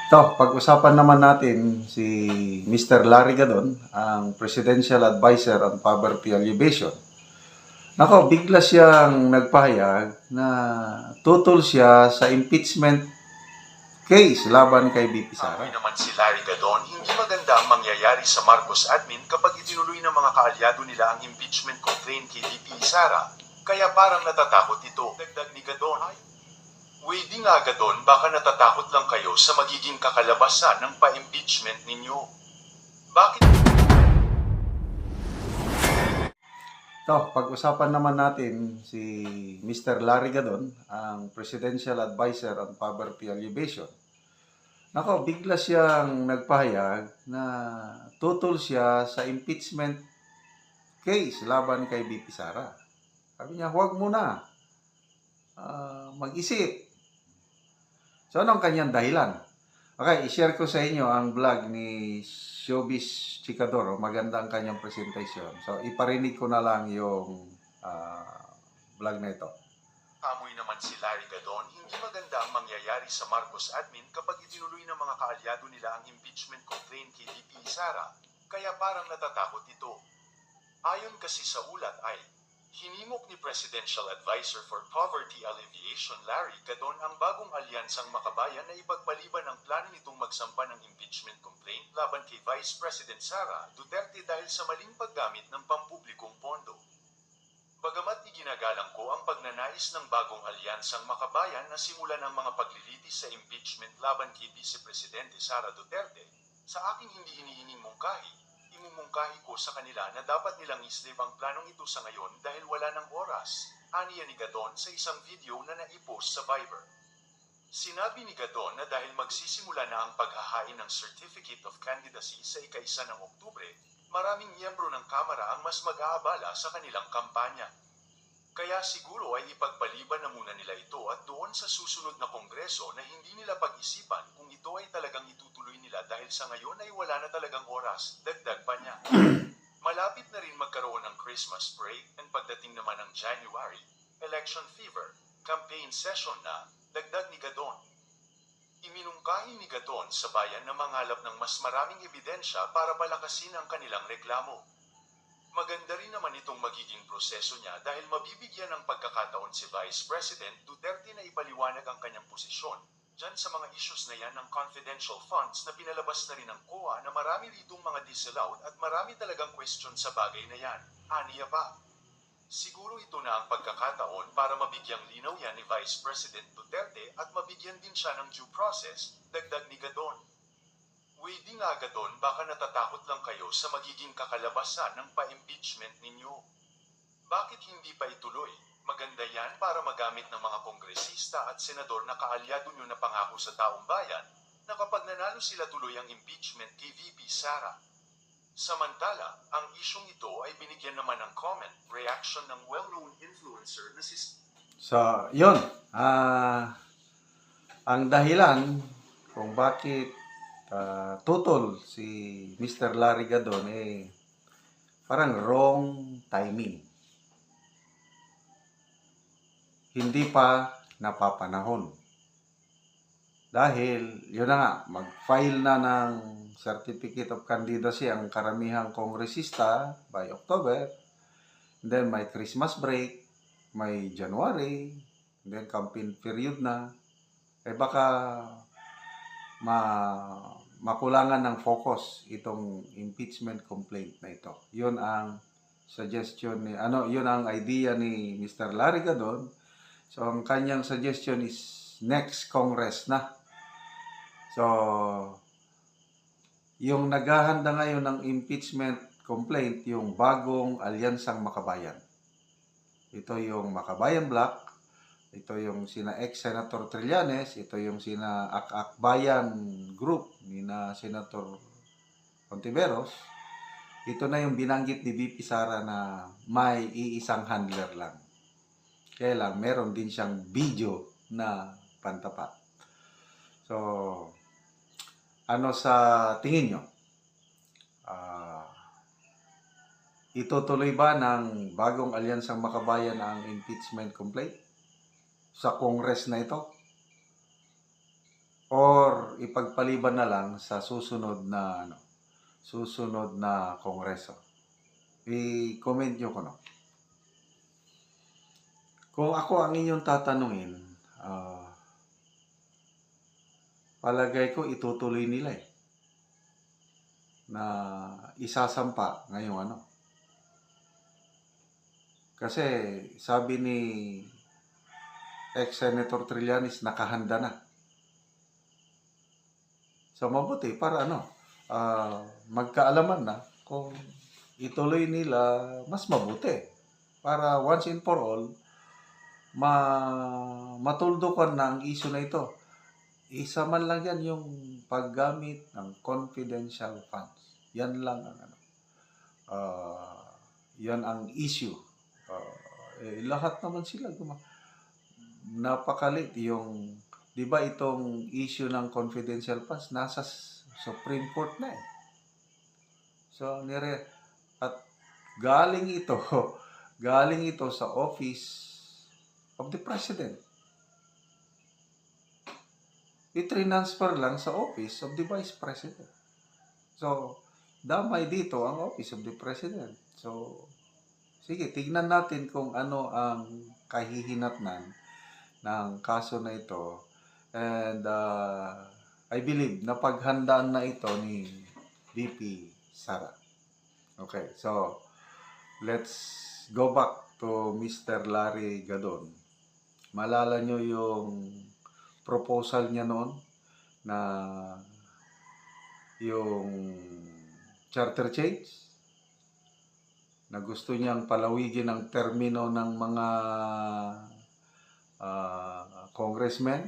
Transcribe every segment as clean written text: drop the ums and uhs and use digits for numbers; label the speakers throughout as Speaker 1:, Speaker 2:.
Speaker 1: Pag-usapan naman natin si Mr. Larry Gadon, ang Presidential Advisor on Poverty Alleviation. Nako, bigla siyang nagpahayag na tutol siya sa impeachment case laban kay BP Sara.
Speaker 2: Amoy naman si Larry Gadon, hindi maganda ang mangyayari sa Marcos admin kapag itinuloy ng mga kaalyado nila ang impeachment complaint kay VP Sara. Kaya parang natatakot ito. Dagdag ni Gadon, "Wady nga Gadon, baka natatakot lang kayo sa magiging kakalabasan ng pa-impeachment ninyo. Bakit?"
Speaker 1: Pag-usapan naman natin si Mr. Larry Gadon, ang Presidential Advisor on Poverty Alleviation. Nako, bigla siyang nagpahayag na tutol siya sa impeachment case laban kay BP Sara. Sabi niya, huwag muna. Mag-isip. So, anong kanyang dahilan? Okay, i-share ko sa inyo ang vlog ni Showbiz Chikadoro. Maganda ang kanyang presentation. So, iparinig ko na lang yung vlog na ito.
Speaker 2: Amoy naman si Larry Gadon, hindi maganda ang mangyayari sa Marcos admin kapag itinuloy ng mga kaalyado nila ang impeachment complaint kay VP Sara. Kaya parang natatakot ito. Ayon kasi sa ulat ay, hinimok ni Presidential Advisor for Poverty Alleviation Larry Gadon ang bagong alyansang makabayan na ipagpaliban ang plano nitong magsampa ng impeachment complaint laban kay Vice President Sara Duterte dahil sa maling paggamit ng pampublikong pondo. Bagamat iginagalang ko ang pagnanais ng bagong alyansang makabayan na simulan ang mga paglilitis sa impeachment laban kay Vice Presidente Sara Duterte, sa aking hindi hinihinging mungkahi, imumungkahi ko sa kanila na dapat nilang islib ang planong ito sa ngayon dahil wala ng oras, aniya ni Gadon sa isang video na naipost sa Viber. Sinabi ni Gadon na dahil magsisimula na ang paghahain ng Certificate of Candidacy sa ika-1 ng Oktubre, maraming miyembro ng Kamara ang mas mag-aabala sa kanilang kampanya. Kaya siguro ay ipagpaliban na muna nila ito at doon sa susunod na kongreso na hindi nila pag-isipan kung ito ay talagang itutuloy nila dahil sa ngayon ay wala na talagang oras, dagdag pa niya. Malapit na rin magkaroon ng Christmas break and pagdating naman ng January, election fever, campaign session na, dagdag ni Gadon. Iminungkahi ni Gadon sa bayan na mangalap ng mas maraming ebidensya para palakasin ang kanilang reklamo. Maganda rin naman itong magiging proseso niya dahil mabibigyan ng pagkakataon si Vice President Duterte na ipaliwanag ang kanyang posisyon dyan sa mga issues na yan ng confidential funds na pinalabas na rin ng COA na marami ritong mga disallowed at marami talagang question sa bagay na yan, aniya pa. Siguro ito na ang pagkakataon para mabigyang linaw yan ni Vice President Duterte at mabigyan din siya ng due process, dagdag ni Gadon. Wady nga Gadon, baka natatakot lang kayo sa magiging kakalabasan ng pa-impeachment ninyo. Bakit hindi pa ituloy? Maganda yan para magamit ng mga kongresista at senador na kaalyado nyo na pangako sa taong bayan na kapag nanalo sila tuloy ang impeachment kay VP Sara. Samantala, ang isyong ito ay binigyan naman ng comment, reaction ng well-known influencer na si...
Speaker 1: So, yun. Ang dahilan kung bakit tutol si Mr. Larry Gadon parang wrong timing. Hindi pa napapanahon. Dahil, yun na nga, mag-file na ng Certificate of Candidacy ang karamihang kongresista by October. And then may Christmas break, may January, and then campaign period na. Baka makulangan ng focus itong impeachment complaint na ito. Yun ang suggestion ni yun ang idea ni Mr. Larry Gadon. So ang kanyang suggestion is next Congress na. So yung naghahanda ngayon ng impeachment complaint, yung bagong alyansang Makabayan. Ito yung Makabayan Bloc, ito yung sina ex-Senator Trillanes, ito yung sina Akbayan Group ni na Senator Contiveros. Ito na yung binanggit ni VP Sara na may iisang handler lang. Kaya lang, meron din siyang video na pantapat. So, ano sa tingin nyo? Itutuloy ba ng bagong alyansang Makabayan ang impeachment complaint sa Congress na ito? or ipagpaliban na lang sa susunod na kongreso. I-comment nyo ko, no? Kung ako ang inyong tatanungin, palagay ko itutuloy nila na isasampa ngayong ano. Kasi sabi ni ex-Senator Trillanes, nakahanda na. So mabuti para magkaalaman na kung ituloy nila, mas mabuti. Para once and for all, matuldukan na ang issue na ito. Isa man lang yan yung paggamit ng confidential funds. Yan lang ang yan ang issue. Lahat naman sila napakalit yung, di ba itong issue ng confidential funds nasa Supreme Court na So at galing ito sa Office of the President. I-transfer lang sa Office of the Vice President. So, damay dito ang Office of the President. So, sige, tignan natin kung ano ang kahihinatnan ng kaso na ito. And I believe na paghandaan na ito ni VP Sara. Okay, so let's go back to Mr. Larry Gadon. Malala nyo yung proposal niya noon na yung charter change na gusto niyang palawigin ang termino ng mga congressmen,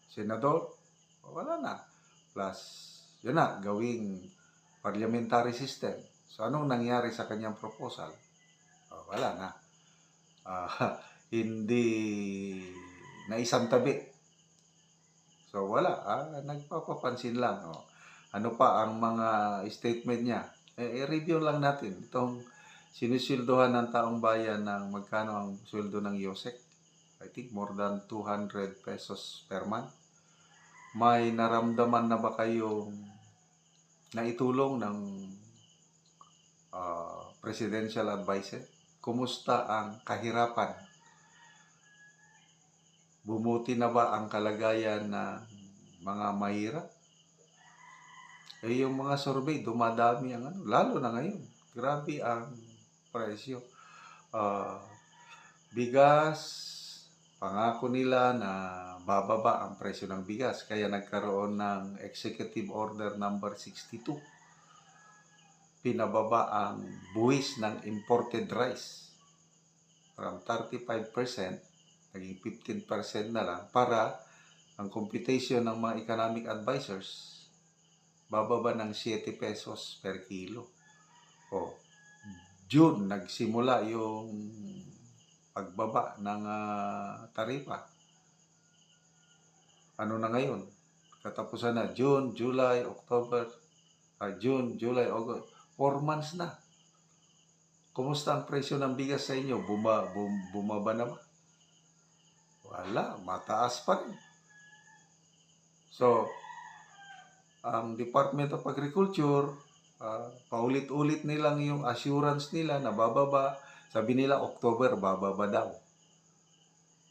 Speaker 1: senador, wala na. Plus, yun na, gawing parliamentary system. So, anong nangyari sa kanyang proposal? Wala na. Hindi na isang tabi. So, wala. Nagpapapansin lang. Ano pa ang mga statement niya? I-review lang natin. Itong sinusildohan ng taong bayan ng magkano ang sweldo ng Yosek. I think more than 200 pesos per month. May naramdaman na ba kayong naitulong ng presidential advisor? Kumusta ang kahirapan? Bumuti na ba ang kalagayan ng mga mahirap? Yung mga survey, dumadami ang lalo na ngayon. Grabe ang presyo. Bigas, pangako nila na bababa ang presyo ng bigas. Kaya nagkaroon ng Executive Order number 62. Pinababa ang buwis ng imported rice from 35%, naging 15% na lang, para ang computation ng mga economic advisors, bababa ng 7 pesos per kilo. June, nagsimula yung pagbaba ng taripa. Ano na ngayon? Katapusan na, June, July, October, June, July, August. 4 months na. Kumusta ang presyo ng bigas sa inyo? Bumaba na ba? Wala, mataas pa rin. So, ang Department of Agriculture, paulit-ulit nilang yung assurance nila na bababa. Sabi nila, October, bababa daw.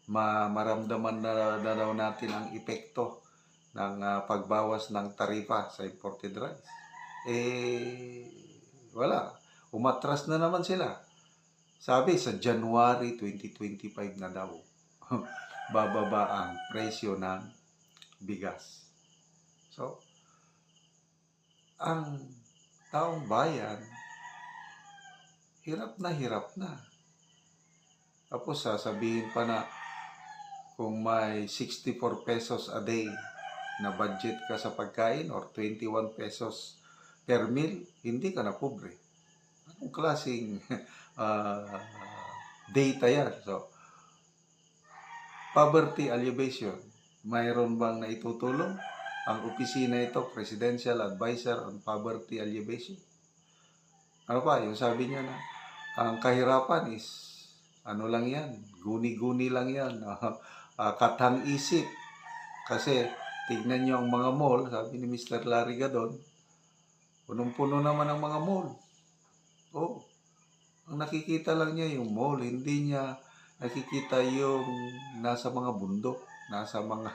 Speaker 1: Maramdaman na daw natin ang epekto ng pagbawas ng tarifa sa imported rice. Wala. Umatras na naman sila. Sabi, sa January 2025 na daw, bababa ang presyo ng bigas. So, ang taong bayan, hirap na hirap na. Tapos sasabihin pa na kung may 64 pesos a day na budget ka sa pagkain or 21 pesos per meal, hindi ka na pobre. Anong klaseng data yan? So, poverty alleviation, mayroon bang naitutulong ang opisina ito, Presidential Advisor on Poverty Alleviation? Ano pa, yung sabi niya na ang kahirapan is ano lang yan, guni-guni lang yan, katang isip. Kasi tignan nyo ang mga mall, sabi ni Mr. Larry Gadon, punong-puno naman ang mga mall. Oh, ang nakikita lang niya yung mall, hindi niya nakikita yung nasa mga bundok, nasa mga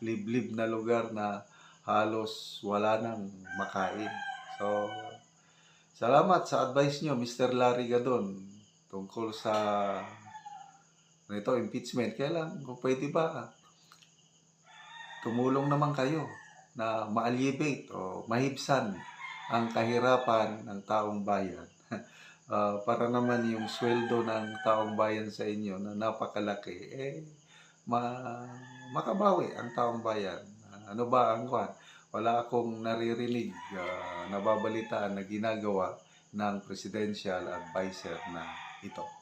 Speaker 1: liblib na lugar na halos wala nang makain. So, salamat sa advice nyo, Mr. Larry Gadon, tungkol sa impeachment. Kaya lang, kung pwede ba, tumulong naman kayo na ma-alleviate o mahibsan ang kahirapan ng taong bayan. Para naman yung sweldo ng taong bayan sa inyo na napakalaki, makabawi ang taong bayan. Ano ba ang kwan? Wala akong naririnig, nababalitaan na ginagawa ng presidential advisor na ito.